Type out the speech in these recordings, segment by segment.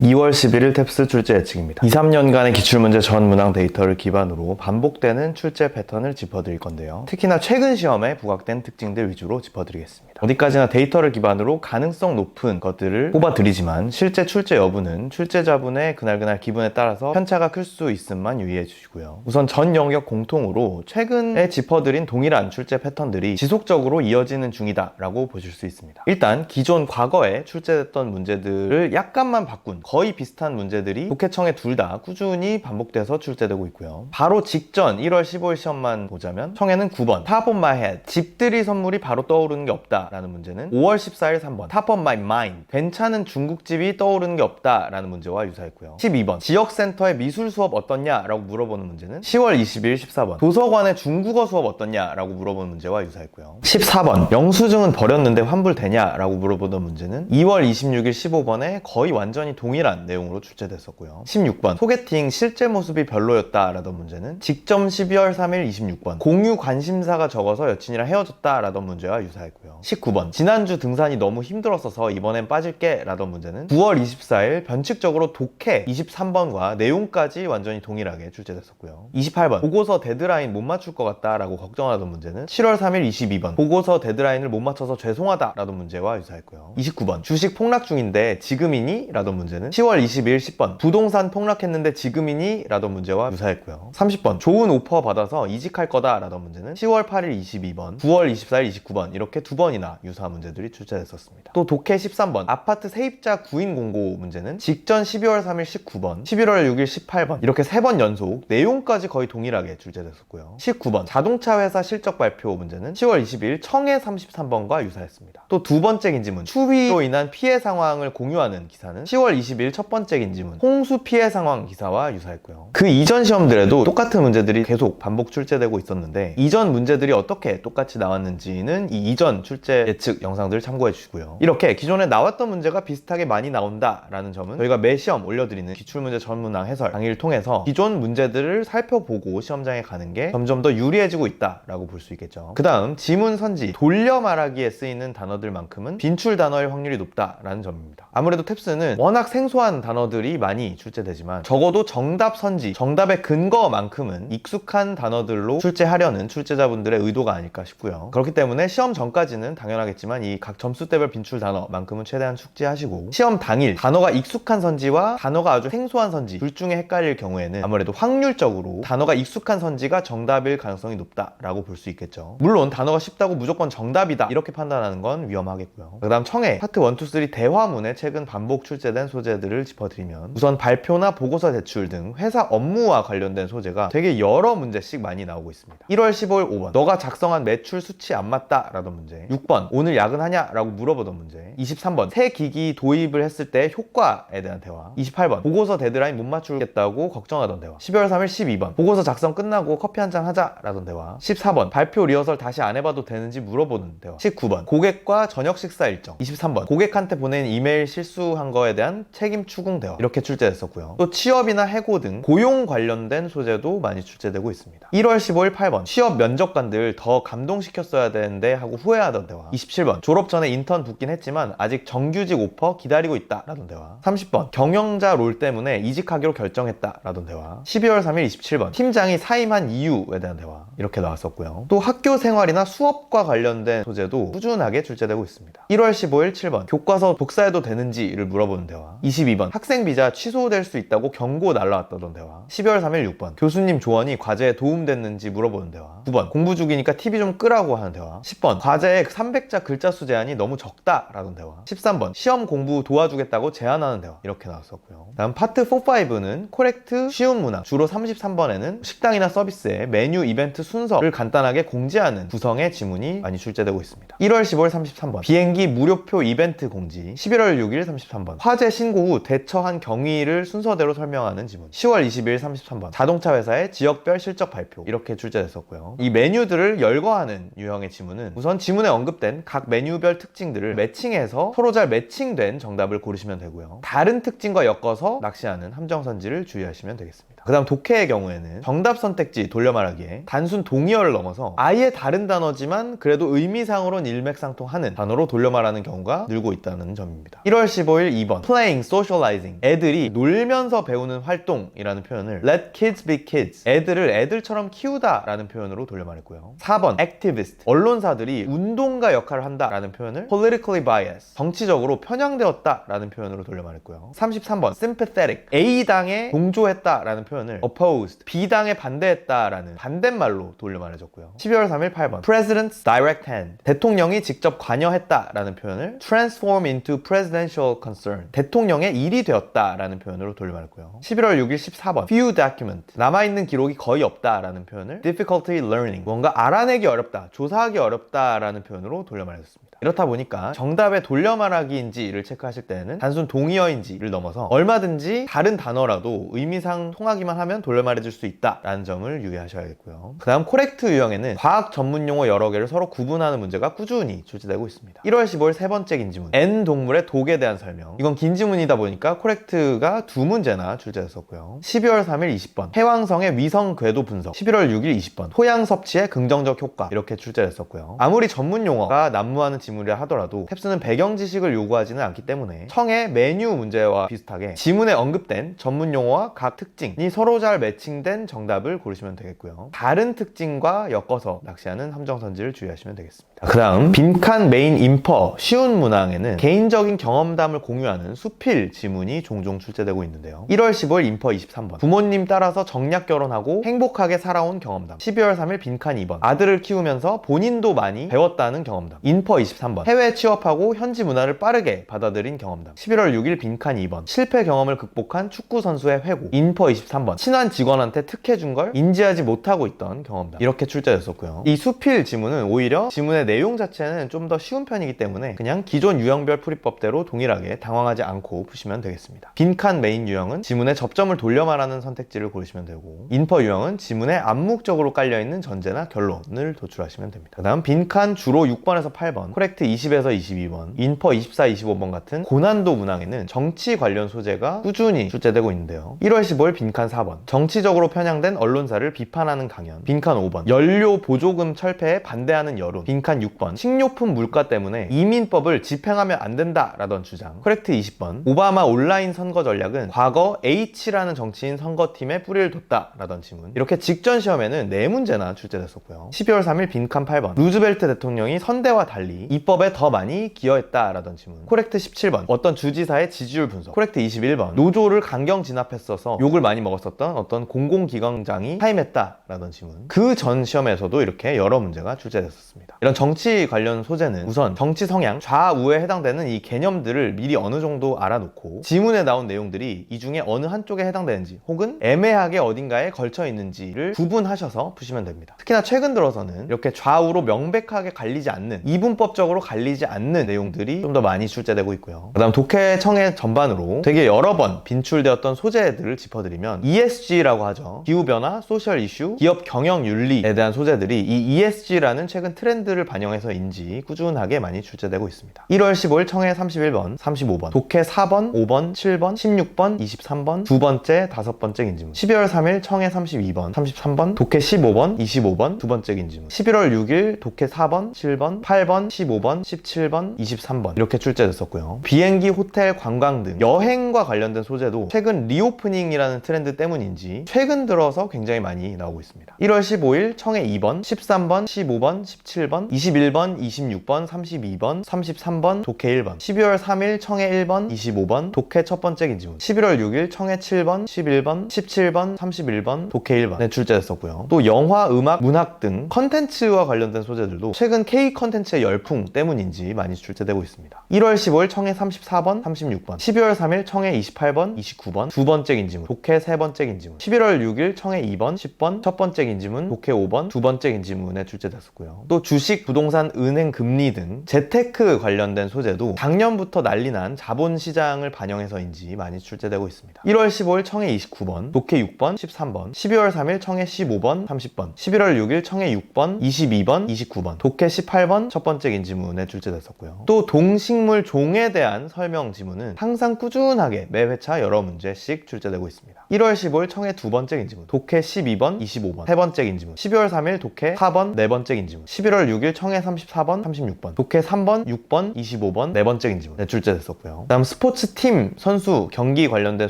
2월 11일 탭스 출제 예측입니다. 2, 3년간의 기출문제 전 문항 데이터를 기반으로 반복되는 출제 패턴을 짚어드릴 건데요. 특히나 최근 시험에 부각된 특징들 위주로 짚어드리겠습니다. 어디까지나 데이터를 기반으로 가능성 높은 것들을 뽑아드리지만 실제 출제 여부는 출제자분의 그날그날 기분에 따라서 편차가 클 수 있음만 유의해 주시고요. 우선 전 영역 공통으로 최근에 짚어드린 동일한 출제 패턴들이 지속적으로 이어지는 중이다 라고 보실 수 있습니다. 일단 기존 과거에 출제됐던 문제들을 약간만 바꾼 거의 비슷한 문제들이 독해청에 둘 다 꾸준히 반복돼서 출제되고 있고요. 바로 직전 1월 15일 시험만 보자면 청에는 9번 Top of my head, 집들이 선물이 바로 떠오르는 게 없다 라는 문제는 5월 14일 3번 Top of my mind, 괜찮은 중국집이 떠오르는 게 없다 라는 문제와 유사했고요. 12번 지역센터의 미술 수업 어떻냐 라고 물어보는 문제는 10월 20일 14번 도서관의 중국어 수업 어떻냐 라고 물어보는 문제와 유사했고요. 14번 영수증은 버렸는데 환불되냐 라고 물어보던 문제는 2월 26일 15번에 거의 완전히 동일한 내용으로 출제됐었고요. 16번 소개팅 실제 모습이 별로였다 라던 문제는 직전 12월 3일 26번 공유 관심사가 적어서 여친이랑 헤어졌다 라던 문제와 유사했고요. 19번 지난주 등산이 너무 힘들었어서 이번엔 빠질게 라던 문제는 9월 24일 변칙적으로 독해 23번과 내용까지 완전히 동일하게 출제됐었고요. 28번 보고서 데드라인 못 맞출 것 같다 라고 걱정하던 문제는 7월 3일 22번 보고서 데드라인을 못 맞춰서 죄송하다 라던 문제와 유사했고요. 29번 주식 폭락 중인데 지금이니? 라던 문제는 10월 22일 10번 부동산 폭락했는데 지금이니? 라던 문제와 유사했고요. 30번 좋은 오퍼 받아서 이직할 거다 라던 문제는 10월 8일 22번 9월 24일 29번 이렇게 두 번이나 유사한 문제들이 출제됐었습니다. 또 독해 13번 아파트 세입자 구인 공고 문제는 직전 12월 3일 19번 11월 6일 18번 이렇게 세 번 연속 내용까지 거의 동일하게 출제됐었고요. 19번 자동차 회사 실적 발표 문제는 10월 22일 청해 33번과 유사했습니다. 또 두 번째 긴지문 추위로 인한 피해 상황을 공유하는 기사는 10월 20일 첫 번째 긴지문 홍수 피해 상황 기사와 유사했고요. 그 이전 시험들에도 똑같은 문제들이 계속 반복 출제되고 있었는데 이전 문제들이 어떻게 똑같이 나왔는지는 이 이전 출제 예측 영상들을 참고해 주시고요. 이렇게 기존에 나왔던 문제가 비슷하게 많이 나온다라는 점은 저희가 매 시험 올려드리는 기출문제 전문항 해설 강의를 통해서 기존 문제들을 살펴보고 시험장에 가는 게 점점 더 유리해지고 있다라고 볼 수 있겠죠. 그 다음 지문 선지 돌려 말하기에 쓰이는 단어들만큼은 빈출 단어일 확률이 높다라는 점입니다. 아무래도 탭스는 워낙 생소한 단어들이 많이 출제되지만 적어도 정답 선지, 정답의 근거만큼은 익숙한 단어들로 출제하려는 출제자분들의 의도가 아닐까 싶고요. 그렇기 때문에 시험 전까지는 당연하겠지만 이 각 점수대별 빈출 단어만큼은 최대한 숙지하시고 시험 당일 단어가 익숙한 선지와 단어가 아주 생소한 선지 둘 중에 헷갈릴 경우에는 아무래도 확률적으로 단어가 익숙한 선지가 정답일 가능성이 높다라고 볼 수 있겠죠. 물론 단어가 쉽다고 무조건 정답이다 이렇게 판단하는 건 위험하겠고요. 그 다음 청해 파트 1, 2, 3 대화문에 최근 반복 출제된 소재들을 짚어드리면 우선 발표나 보고서 제출 등 회사 업무와 관련된 소재가 되게 여러 문제씩 많이 나오고 있습니다. 1월 15일 5번 너가 작성한 매출 수치 안 맞다 라던 문제 6번 오늘 야근하냐? 라고 물어보던 문제 23번 새 기기 도입을 했을 때 효과에 대한 대화 28번 보고서 데드라인 못 맞추겠다고 걱정하던 대화 12월 3일 12번 보고서 작성 끝나고 커피 한잔 하자 라던 대화 14번 발표 리허설 다시 안 해봐도 되는지 물어보는 대화 19번 고객과 저녁 식사 일정 23번 고객한테 보낸 이메일 실수한 거에 대한 책임 추궁 대화 이렇게 출제됐었고요. 또 취업이나 해고 등 고용 관련된 소재도 많이 출제되고 있습니다. 1월 15일 8번 취업 면접관들 더 감동시켰어야 되는데 하고 후회하던 대화 27번 졸업 전에 인턴 붙긴 했지만 아직 정규직 오퍼 기다리고 있다 라던 대화 30번 경영자 롤 때문에 이직하기로 결정했다 라던 대화 12월 3일 27번 팀장이 사임한 이유에 대한 대화 이렇게 나왔었고요. 또 학교 생활이나 수업과 관련된 소재도 꾸준하게 출제되고 있습니다. 1월 15일 7번 교과서 복사해도 되는지를 물어보는 대화 22번 학생 비자 취소될 수 있다고 경고 날라왔다던 대화 12월 3일 6번 교수님 조언이 과제에 도움됐는지 물어보는 대화 9번 공부 중이니까 TV 좀 끄라고 하는 대화 10번 과제에 300자 글자 수 제한이 너무 적다 라던 대화 13번 시험 공부 도와주겠다고 제안하는 대화 이렇게 나왔었고요. 다음 파트 4, 5는 코렉트 쉬운 문항 주로 33번에는 식당이나 서비스의 메뉴 이벤트 순서를 간단하게 공지하는 구성의 지문이 많이 출제되고 있습니다. 1월 15일 33번 비행기 무료표 이벤트 공지 11월 6일 33번 화재 신고 후 대처한 경위를 순서대로 설명하는 지문 10월 20일 33번 자동차 회사의 지역별 실적 발표 이렇게 출제됐었고요. 이 메뉴들을 열거하는 유형의 지문은 우선 지문에 언급된 각 메뉴별 특징들을 매칭해서 서로 잘 매칭된 정답을 고르시면 되고요. 다른 특징과 엮어서 낚시하는 함정선지를 주의하시면 되겠습니다. 그 다음 독해의 경우에는 정답 선택지 돌려 말하기에 단순 동의어를 넘어서 아예 다른 단어지만 그래도 의미상으론 일맥상통하는 단어로 돌려 말하는 경우가 늘고 있다는 점입니다. 1월 15일 2번 playing, socializing 애들이 놀면서 배우는 활동이라는 표현을 let kids be kids 애들을 애들처럼 키우다 라는 표현으로 돌려 말했고요. 4번 activist 언론사들이 운동가 역할을 한다 라는 표현을 politically biased 정치적으로 편향되었다 라는 표현으로 돌려 말했고요. 33번 sympathetic A당에 동조했다 라는 표현을 opposed B당에 반대했다 라는 반대말로 돌려 말해줬고요. 12월 3일 8번 president's direct hand 대통령이 직접 관여했다 라는 표현을 transform into presidential concern 대통령의 일이 되었다 라는 표현으로 돌려 말했고요. 11월 6일 14번 few document 남아있는 기록이 거의 없다 라는 표현을 difficulty learning 뭔가 알아내기 어렵다, 조사하기 어렵다 라는 표현으로 돌려 말해줬습니다. 이렇다 보니까 정답의 돌려 말하기인지를 체크하실 때는 단순 동의어인지를 넘어서 얼마든지 다른 단어라도 의미상 통하기만 하면 돌려 말해줄 수 있다라는 점을 유의하셔야겠고요. 그 다음 코렉트 유형에는 과학 전문 용어 여러 개를 서로 구분하는 문제가 꾸준히 출제되고 있습니다. 1월 15일 세 번째 긴지문 N 동물의 독에 대한 설명 이건 긴지문이다 보니까 코렉트가 두 문제나 출제됐었고요. 12월 3일 20번 해왕성의 위성 궤도 분석 11월 6일 20번 토양 섭취의 긍정적 효과 이렇게 출제됐었고요. 아무리 전문 용어가 난무하는 지문이라 하더라도 탭스는 배경 지식을 요구하지는 않기 때문에 청의 메뉴 문제와 비슷하게 지문에 언급된 전문 용어와 각 특징이 서로 잘 매칭된 정답을 고르시면 되겠고요. 다른 특징과 엮어서 낚시하는 함정선지를 주의하시면 되겠습니다. 그 다음 빈칸 메인 인퍼 쉬운 문항에는 개인적인 경험담을 공유하는 수필 지문이 종종 출제되고 있는데요. 1월 15일 인퍼 23번 부모님 따라서 정략 결혼하고 행복하게 살아온 경험담 12월 3일 빈칸 2번 아들을 키우면서 본인도 많이 배웠다는 경험담 인퍼 23번 해외 취업하고 현지 문화를 빠르게 받아들인 경험담 11월 6일 빈칸 2번 실패 경험을 극복한 축구 선수의 회고 인퍼 23번 친한 직원한테 특혜 준 걸 인지하지 못하고 있던 경험담 이렇게 출제됐었고요. 이 수필 지문은 오히려 지문의 내용 자체는 좀 더 쉬운 편이기 때문에 그냥 기존 유형별 풀이법대로 동일하게 당황하지 않고 푸시면 되겠습니다. 빈칸 메인 유형은 지문에 접점을 돌려 말하는 선택지를 고르시면 되고 인퍼 유형은 지문에 암묵적으로 깔려있는 전제나 결론을 도출하시면 됩니다. 그 다음 빈칸 주로 6번에서 8번 코렉트 20에서 22번 인퍼 24, 25번 같은 고난도 문항에는 정치 관련 소재가 꾸준히 출제되고 있는데요. 1월 15일 빈칸 4번 정치적으로 편향된 언론사를 비판하는 강연 빈칸 5번 연료 보조금 철폐에 반대하는 여론 빈칸 6번 식료품 물가 때문에 이민법을 집행하면 안 된다 라던 주장 코렉트 20번 오바마 온라인 선거 전략은 과거 H라는 정치인 선거팀에 뿌리를 뒀다 라던 지문 이렇게 직전 시험에는 4문제나 출제됐었고요. 12월 3일 빈칸 8번 루즈벨트 대통령이 선대와 달리 입법에 더 많이 기여했다 라던 지문 코렉트 17번 어떤 주지사의 지지율 분석 코렉트 21번 노조를 강경 진압했어서 욕을 많이 먹었었던 어떤 공공기관장이 사임했다 라던 지문 그 전 시험에서도 이렇게 여러 문제가 출제됐었습니다. 이런 정치 관련 소재는 우선 정치 성향 좌우에 해당되는 이 개념들을 미리 어느 정도 알아놓고 지문에 나온 내용들이 이 중에 어느 한쪽에 해당되는지 혹은 애매하게 어딘가에 걸쳐 있는지를 구분하셔서 푸시면 됩니다. 특히나 최근 들어서는 이렇게 좌우로 명백하게 갈리지 않는 이분법적으로 갈리지 않는 내용들이 좀 더 많이 출제되고 있고요. 그 다음 독해 청해 전반으로 되게 여러 번 빈출되었던 소재들을 짚어드리면 ESG라고 하죠. 기후변화, 소셜 이슈, 기업 경영 윤리에 대한 소재들이 이 ESG라는 최근 트렌드를 반영해서인지 꾸준하게 많이 출제되고 있습니다. 1월 15일 청해 31번, 35번, 독해 4번, 5번, 7번, 16번, 23번, 두 번째, 다섯 번째 긴지문 12월 3일 청해 32번, 33번, 독해 15번, 25번, 두 번째 긴지문 11월 6일 독해 4번, 7번, 8번, 15번, 17번, 23번 이렇게 출제됐었고요. 비행기, 호텔, 관광 등 여행과 관련된 소재도 최근 리오프닝이라는 트렌드 때문인지 최근 들어서 굉장히 많이 나오고 있습니다. 1월 15일 청해 2번, 13번, 15번, 17번, 21번, 26번, 32번, 33번, 독해 1번 12월 3일 청해 1번, 25번, 독해 첫 번째 긴지문 11월 6일 청해 7번, 11번, 17번, 31번, 독해 1번에 출제됐었고요. 또 영화, 음악, 문학 등 컨텐츠와 관련된 소재들도 최근 K 컨텐츠의 열풍 때문인지 많이 출제되고 있습니다. 1월 15일 청해 34번, 36번 12월 3일 청해 28번, 29번 두 번째 긴지문 독해 세 번째 긴지문 11월 6일 청해 2번, 10번 첫 번째 긴지문 독해 5번 두 번째 긴지문에 출제됐었고요. 또 주식, 부동산, 은행, 금리 등 재테크 관련된 소재도 작년부터 난리난 자본시장을 반영해서인지 많이 출제되고 있습니다. 1월 15일 청해 29번, 독해 6번, 13번 12월 3일 청해 15번, 30번 11월 6일 청해 6번, 22번, 29번 독해 18번 첫 번째 긴지문 지문에 출제됐었고요. 또 동식물 종에 대한 설명 지문은 항상 꾸준하게 매 회차 여러 문제씩 출제되고 있습니다. 1월 15일 청해 두 번째 긴지문, 독해 12번, 25번, 세 번째 긴지문, 12월 3일 독해 4번, 네 번째 긴지문, 11월 6일 청해 34번, 36번, 독해 3번, 6번, 25번, 네 번째 긴지문 출제됐었고요. 다음 스포츠팀 선수 경기 관련된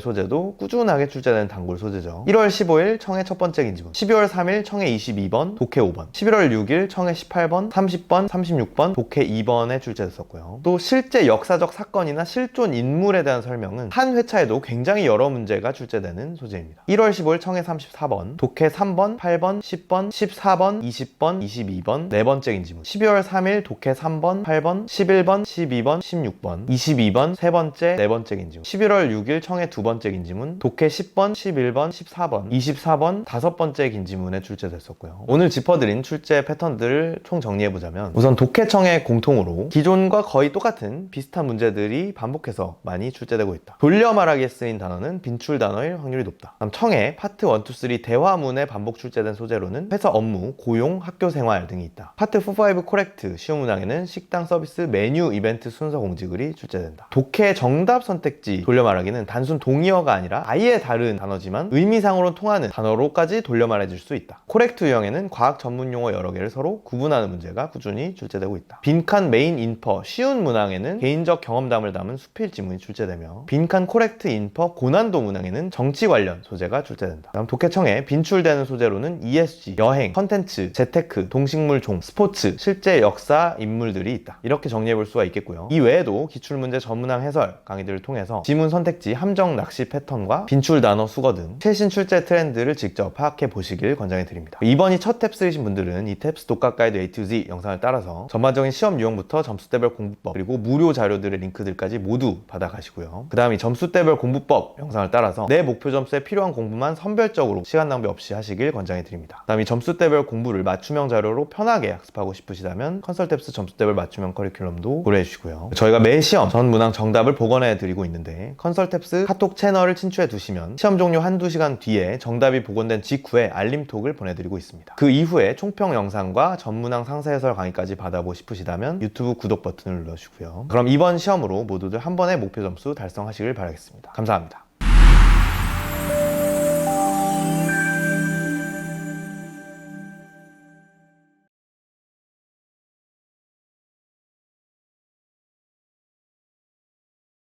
소재도 꾸준하게 출제되는 단골 소재죠. 1월 15일 청해 첫 번째 긴지문, 12월 3일 청해 22번, 독해 5번, 11월 6일 청해 18번, 30번, 36번, 독해 2번에 출제됐었고요. 또 실제 역사적 사건이나 실존 인물에 대한 설명은 한 회차에도 굉장히 여러 문제가 출제되는 소재입니다. 1월 15일 청해 34번, 독해 3번, 8번, 10번, 14번, 20번, 22번, 네 번째 긴지문, 12월 3일 독해 3번, 8번, 11번, 12번, 16번, 22번, 세 번째, 네 번째 긴지문, 11월 6일 청해 두 번째 긴지문, 독해 10번, 11번, 14번, 24번, 다섯 번째 긴지문에 출제됐었고요. 오늘 짚어드린 출제 패턴들을 총 정리해보자면, 우선 독해청의 공통으로 기존과 거의 똑같은 비슷한 문제들이 반복해서 많이 출제되고 있다. 돌려 말하기에 쓰인 단어는 빈출 단어일 확률이 높다. 다음 청해 파트 1, 2, 3 대화문에 반복 출제된 소재로는 회사 업무, 고용, 학교 생활 등이 있다. 파트 4, 5 코렉트 쉬운 문항에는 식당 서비스 메뉴 이벤트 순서 공지글이 출제된다. 독해 정답 선택지 돌려 말하기는 단순 동의어가 아니라 아예 다른 단어지만 의미상으로 통하는 단어로까지 돌려 말해질 수 있다. 코렉트 유형에는 과학 전문 용어 여러 개를 서로 구분하는 문제가 꾸준히 출제되고 있다. 빈칸 메인 인퍼 쉬운 문항에는 개인적 경험담을 담은 수필 지문이 출제되며, 빈칸 코렉트 인퍼 고난도 문항에는 정치 관련 소재가 출제된다. 다음 독해청에 빈출되는 소재로는 ESG, 여행, 컨텐츠, 재테크, 동식물 종, 스포츠, 실제 역사 인물들이 있다. 이렇게 정리해볼 수가 있겠고요. 이 외에도 기출문제 전문항 해설 강의들을 통해서 지문 선택지, 함정 낚시 패턴과 빈출 단어 수거 등 최신 출제 트렌드를 직접 파악해 보시길 권장해 드립니다. 이번이 첫 탭 쓰이신 분들은 이 탭스 독학 가이드 A to Z 영상을 따라서 전반적인 시험 유형부터 점수대별 공부법, 그리고 무료 자료들의 링크들까지 모두 받아가시고요. 그 다음 이 점수대별 공부법 영상을 따라서 내 목표 점수에 필요한 공부만 선별적으로 시간 낭비 없이 하시길 권장해 드립니다. 그 다음 이 점수대별 공부를 맞춤형 자료로 편하게 학습하고 싶으시다면 컨설탭스 점수대별 맞춤형 커리큘럼도 고려해 주시고요. 저희가 매 시험 전 문항 정답을 복원해 드리고 있는데, 컨설탭스 카톡 채널을 친추해 두시면 시험 종료 한두 시간 뒤에 정답이 복원된 직후에 알림톡을 보내드리고 있습니다. 그 이후에 총평 영상과 전문항 상세 해설 강의까지 받아보고 싶으시다면 유튜브 구독 버튼을 눌러주시고요. 그럼 이번 시험으로 모두들 한 번에 목표 점수 달성하시길 바라겠습니다. 감사합니다.